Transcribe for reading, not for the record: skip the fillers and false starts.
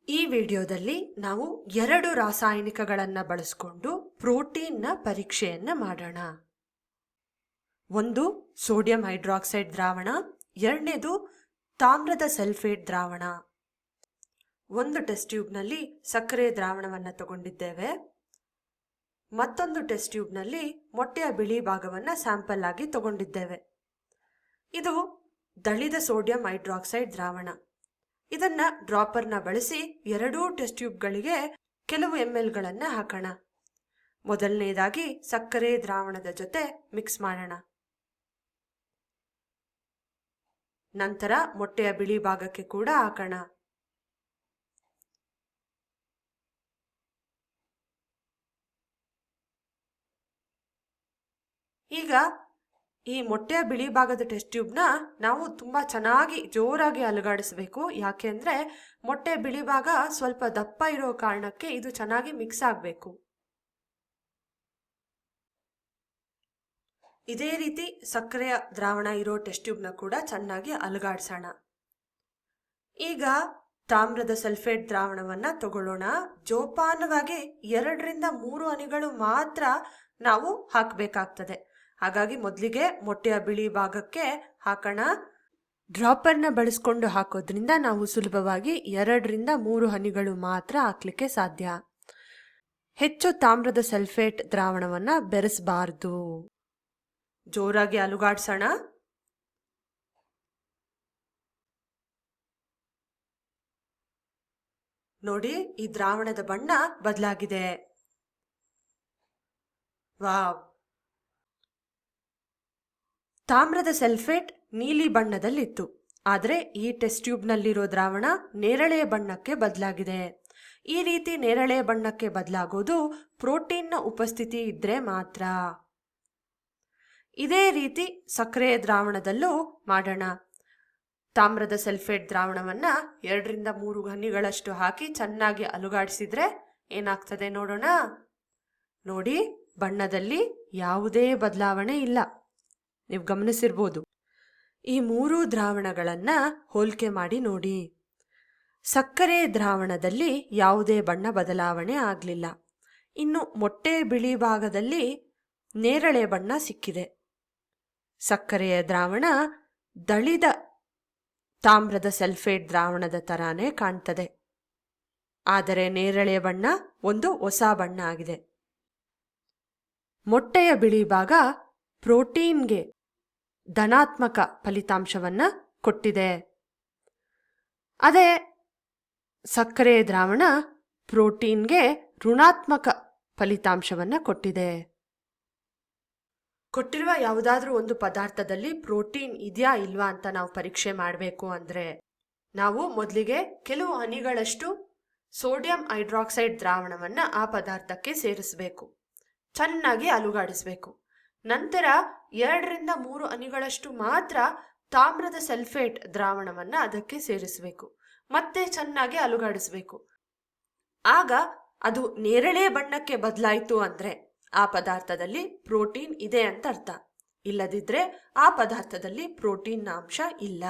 ಈ ವಿಡಿಯೋದಲ್ಲಿ ನಾವು 2 ರಾಸಾಯನಿಕಗಳನ್ನು ಬಳಸಿಕೊಂಡು ಪ್ರೋಟೀನ್ನ ಪರೀಕ್ಷೆಯನ್ನ ಮಾಡೋಣ. ಒಂದು ಸೋಡಿಯಂ ಹೈಡ್ರಾಕ್ಸೈಡ್ ದ್ರಾವಣ, ಎರಡನೇದು ತಾಮ್ರದ ಸಲ್ಫೇಟ್ ದ್ರಾವಣ. ಒಂದು ಟೆಸ್ಟ್ ಟ್ಯೂಬ್ನಲ್ಲಿ ಸಕ್ಕರೆ ದ್ರಾವಣವನ್ನು ತಗೊಂಡಿದ್ದೇವೆ. ಮತ್ತೊಂದು ಟೆಸ್ಟ್ ಟ್ಯೂಬ್ನಲ್ಲಿ ಮೊಟ್ಟೆಯ ಬಿಳಿ ಭಾಗವನ್ನು ಸ್ಯಾಂಪಲ್ ಆಗಿ ತಗೊಂಡಿದ್ದೇವೆ. ಇದು ದಳಿದ ಸೋಡಿಯಂ ಹೈಡ್ರಾಕ್ಸೈಡ್ ದ್ರಾವಣ. ಇದನ್ನ ಡ್ರಾಪರ್ನ ಬಳಸಿ ಎರಡೂ ಟೆಸ್ಟ್ ಟ್ಯೂಬ್ಗಳಿಗೆ ಕೆಲವು ml ಹಾಕೋಣ. ಮೊದಲನೇದಾಗಿ ಸಕ್ಕರೆ ದ್ರಾವಣದ ಜೊತೆ ಮಿಕ್ಸ್ ಮಾಡೋಣ. ನಂತರ ಮೊಟ್ಟೆಯ ಬಿಳಿ ಭಾಗಕ್ಕೆ ಕೂಡ ಹಾಕೋಣ. ಈಗ ಈ ಮೊಟ್ಟೆಯ ಬಿಳಿ ಭಾಗದ ಟೆಸ್ಟ್ ಟ್ಯೂಬ್ನ ನಾವು ತುಂಬಾ ಚೆನ್ನಾಗಿ ಜೋರಾಗಿ ಅಲುಗಾಡಿಸಬೇಕು. ಯಾಕೆ ಅಂದ್ರೆ ಮೊಟ್ಟೆ ಬಿಳಿ ಭಾಗ ಸ್ವಲ್ಪ ದಪ್ಪ ಇರೋ ಕಾರಣಕ್ಕೆ ಇದು ಚೆನ್ನಾಗಿ ಮಿಕ್ಸ್ ಆಗಬೇಕು. ಇದೇ ರೀತಿ ಸಕ್ಕರೆಯ ದ್ರಾವಣ ಇರೋ ಟೆಸ್ಟ್ ಟ್ಯೂಬ್ನ ಕೂಡ ಚೆನ್ನಾಗಿ ಅಲುಗಾಡಿಸೋಣ. ಈಗ ತಾಮ್ರದ ಸಲ್ಫೇಟ್ ದ್ರಾವಣವನ್ನ ತಗೊಳ್ಳೋಣ. ಜೋಪಾನವಾಗಿ 2ರಿಂದ 3 ಹನಿಗಳು ಮಾತ್ರ ನಾವು ಹಾಕಬೇಕಾಗ್ತದೆ. ಹಾಗಾಗಿ ಮೊದಲಿಗೆ ಮೊಟ್ಟೆಯ ಬಿಳಿ ಭಾಗಕ್ಕೆ ಹಾಕೋಣ. ಡ್ರಾಪರ್ನ ಬಳಸ್ಕೊಂಡು ಹಾಕೋದ್ರಿಂದ ನಾವು ಸುಲಭವಾಗಿ 2ರಿಂದ 3 ಹನಿಗಳು ಮಾತ್ರ ಹಾಕ್ಲಿಕ್ಕೆ ಸಾಧ್ಯ. ಹೆಚ್ಚು ತಾಮ್ರದ ಸಲ್ಫೇಟ್ ದ್ರಾವಣವನ್ನ ಬೆರೆಸಬಾರದು. ಜೋರಾಗಿ ಅಲುಗಾಡ್ಸೋಣ. ನೋಡಿ, ಈ ದ್ರಾವಣದ ಬಣ್ಣ ಬದಲಾಗಿದೆ. ವಾವ್! ತಾಮ್ರದ ಸಲ್ಫೇಟ್ ನೀಲಿ ಬಣ್ಣದಲ್ಲಿತ್ತು, ಆದರೆ ಈ ಟೆಸ್ಟ್ ಟ್ಯೂಬ್ನಲ್ಲಿರೋ ದ್ರಾವಣ ನೇರಳೆಯ ಬಣ್ಣಕ್ಕೆ ಬದಲಾಗಿದೆ. ಈ ರೀತಿ ನೇರಳೆಯ ಬಣ್ಣಕ್ಕೆ ಬದಲಾಗೋದು ಪ್ರೋಟೀನ್ನ ಉಪಸ್ಥಿತಿ ಇದ್ರೆ ಮಾತ್ರ. ಇದೇ ರೀತಿ ಸಕ್ಕರೆಯ ದ್ರಾವಣದಲ್ಲೂ ಮಾಡೋಣ. ತಾಮ್ರದ ಸಲ್ಫೇಟ್ ದ್ರಾವಣವನ್ನ 2ರಿಂದ 3 ಹನಿಗಳಷ್ಟು ಹಾಕಿ ಚೆನ್ನಾಗಿ ಅಲುಗಾಡಿಸಿದ್ರೆ ಏನಾಗ್ತದೆ ನೋಡೋಣ. ನೋಡಿ, ಬಣ್ಣದಲ್ಲಿ ಯಾವುದೇ ಬದಲಾವಣೆ ಇಲ್ಲ. ನೀವು ಗಮನಿಸಿರ್ಬೋದು. ಈ 3 ದ್ರಾವಣಗಳನ್ನ ಹೋಲಿಕೆ ಮಾಡಿ ನೋಡಿ. ಸಕ್ಕರೆ ದ್ರಾವಣದಲ್ಲಿ ಯಾವುದೇ ಬಣ್ಣ ಬದಲಾವಣೆ ಆಗಲಿಲ್ಲ. ಇನ್ನು ಮೊಟ್ಟೆ ಬಿಳಿ ಭಾಗದಲ್ಲಿ ನೇರಳೆ ಬಣ್ಣ ಸಿಕ್ಕಿದೆ. ಸಕ್ಕರೆಯ ದ್ರಾವಣ ದಳಿದ ತಾಮ್ರದ ಸಲ್ಫೇಟ್ ದ್ರಾವಣದ ತರಾನೇ ಕಾಣ್ತದೆ, ಆದರೆ ನೇರಳೆ ಬಣ್ಣ ಒಂದು ಹೊಸ ಬಣ್ಣ ಆಗಿದೆ. ಮೊಟ್ಟೆಯ ಬಿಳಿ ಭಾಗ ಪ್ರೋಟೀನ್ಗೆ ಧನಾತ್ಮಕ ಫಲಿತಾಂಶವನ್ನ ಕೊಟ್ಟಿದೆ. ಅದೇ ಸಕ್ಕರೆ ದ್ರಾವಣ ಪ್ರೋಟೀನ್ಗೆ ಋಣಾತ್ಮಕ ಫಲಿತಾಂಶವನ್ನ ಕೊಟ್ಟಿದೆ. ಕೊಟ್ಟಿರುವ ಯಾವುದಾದ್ರೂ ಒಂದು ಪದಾರ್ಥದಲ್ಲಿ ಪ್ರೋಟೀನ್ ಇದೆಯಾ ಇಲ್ವಾ ಅಂತ ನಾವು ಪರೀಕ್ಷೆ ಮಾಡಬೇಕು ಅಂದ್ರೆ ನಾವು ಮೊದಲಿಗೆ ಕೆಲವು ಹನಿಗಳಷ್ಟು ಸೋಡಿಯಂ ಹೈಡ್ರಾಕ್ಸೈಡ್ ದ್ರಾವಣವನ್ನ ಆ ಪದಾರ್ಥಕ್ಕೆ ಸೇರಿಸಬೇಕು. ಚೆನ್ನಾಗಿ ಅಲುಗಾಡಿಸಬೇಕು. ನಂತರ 2ರಿಂದ 3 ಹನಿಗಳಷ್ಟು ಮಾತ್ರ ತಾಮ್ರದ ಸಲ್ಫೇಟ್ ದ್ರಾವಣವನ್ನ ಅದಕ್ಕೆ ಸೇರಿಸಬೇಕು. ಮತ್ತೆ ಚೆನ್ನಾಗಿ ಅಲುಗಾಡಿಸಬೇಕು. ಆಗ ಅದು ನೇರಳೆ ಬಣ್ಣಕ್ಕೆ ಬದಲಾಯಿತು ಅಂದ್ರೆ ಆ ಪದಾರ್ಥದಲ್ಲಿ ಪ್ರೋಟೀನ್ ಇದೆ ಅಂತ ಅರ್ಥ. ಇಲ್ಲದಿದ್ರೆ ಆ ಪದಾರ್ಥದಲ್ಲಿ ಪ್ರೋಟೀನ್ ಅಂಶ ಇಲ್ಲ.